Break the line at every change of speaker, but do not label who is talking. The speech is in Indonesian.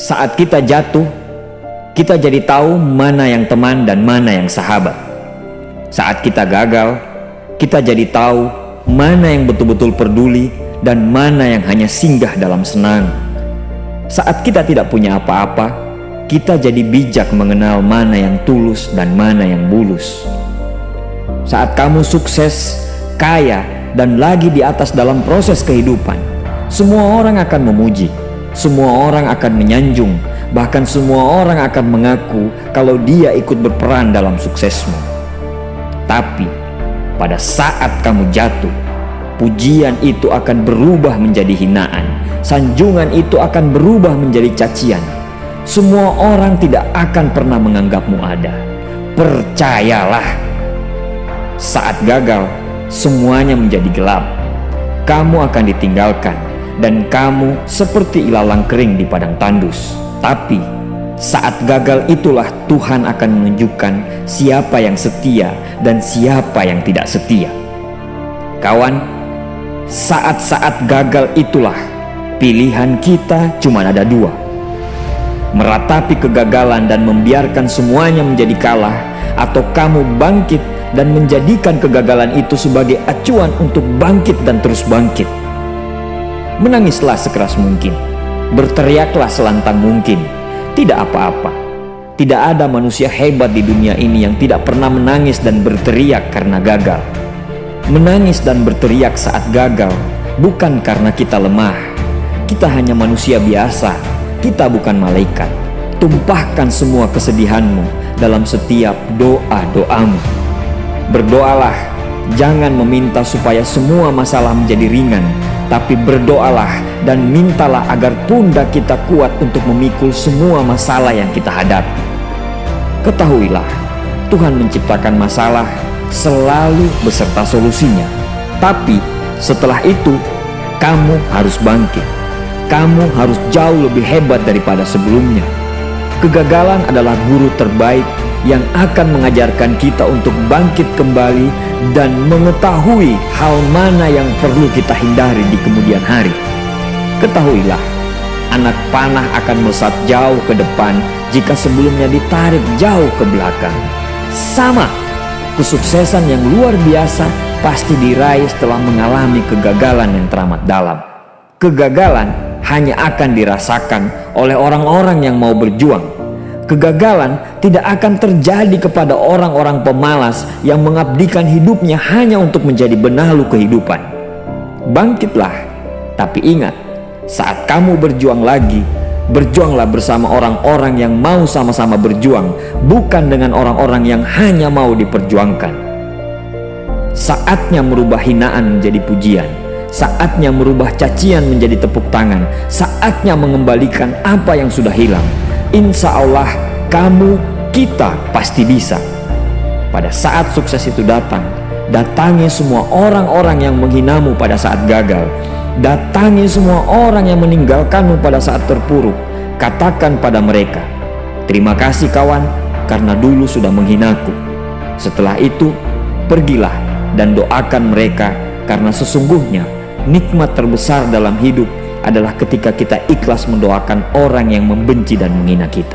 Saat kita jatuh, kita jadi tahu mana yang teman dan mana yang sahabat. Saat kita gagal, kita jadi tahu mana yang betul-betul peduli dan mana yang hanya singgah dalam senang. Saat kita tidak punya apa-apa, kita jadi bijak mengenal mana yang tulus dan mana yang bulus. Saat kamu sukses, kaya, dan lagi di atas dalam proses kehidupan, semua orang akan memuji, semua orang akan menyanjung, bahkan semua orang akan mengaku kalau dia ikut berperan dalam suksesmu. Tapi pada saat kamu jatuh, pujian itu akan berubah menjadi hinaan, sanjungan itu akan berubah menjadi cacian. Semua orang tidak akan pernah menganggapmu ada. Percayalah, saat gagal, semuanya menjadi gelap. Kamu akan ditinggalkan dan kamu seperti ilalang kering di padang tandus. Tapi saat gagal itulah Tuhan akan menunjukkan siapa yang setia dan siapa yang tidak setia. Kawan, saat-saat gagal itulah pilihan kita cuma ada dua: meratapi kegagalan dan membiarkan semuanya menjadi kalah, atau kamu bangkit dan menjadikan kegagalan itu sebagai acuan untuk bangkit dan terus bangkit. Menangislah sekeras mungkin, berteriaklah selantang mungkin. Tidak apa-apa. Tidak ada manusia hebat di dunia ini yang tidak pernah menangis dan berteriak karena gagal. Menangis dan berteriak saat gagal bukan karena kita lemah. Kita hanya manusia biasa. Kita bukan malaikat. Tumpahkan semua kesedihanmu dalam setiap doa-doamu. Berdoalah, jangan meminta supaya semua masalah menjadi ringan, tapi berdoalah dan mintalah agar pundak kita kuat untuk memikul semua masalah yang kita hadapi. Ketahuilah, Tuhan menciptakan masalah selalu beserta solusinya. Tapi setelah itu, kamu harus bangkit. Kamu harus jauh lebih hebat daripada sebelumnya. Kegagalan adalah guru terbaik yang akan mengajarkan kita untuk bangkit kembali dan mengetahui hal mana yang perlu kita hindari di kemudian hari. Ketahuilah, anak panah akan melesat jauh ke depan jika sebelumnya ditarik jauh ke belakang. Sama, kesuksesan yang luar biasa pasti diraih setelah mengalami kegagalan yang teramat dalam. Kegagalan hanya akan dirasakan oleh orang-orang yang mau berjuang. Kegagalan tidak akan terjadi kepada orang-orang pemalas yang mengabdikan hidupnya hanya untuk menjadi benalu kehidupan. Bangkitlah, tapi ingat, saat kamu berjuang lagi, berjuanglah bersama orang-orang yang mau sama-sama berjuang, bukan dengan orang-orang yang hanya mau diperjuangkan. Saatnya merubah hinaan menjadi pujian. Saatnya merubah cacian menjadi tepuk tangan. Saatnya mengembalikan apa yang sudah hilang. Insya Allah, kamu, kita pasti bisa. Pada saat sukses itu datang, datangi semua orang-orang yang menghinamu pada saat gagal. Datangi semua orang yang meninggalkanmu pada saat terpuruk. Katakan pada mereka, terima kasih kawan, karena dulu sudah menghinaku. Setelah itu, pergilah dan doakan mereka, karena sesungguhnya nikmat terbesar dalam hidup adalah ketika kita ikhlas mendoakan orang yang membenci dan menghina kita.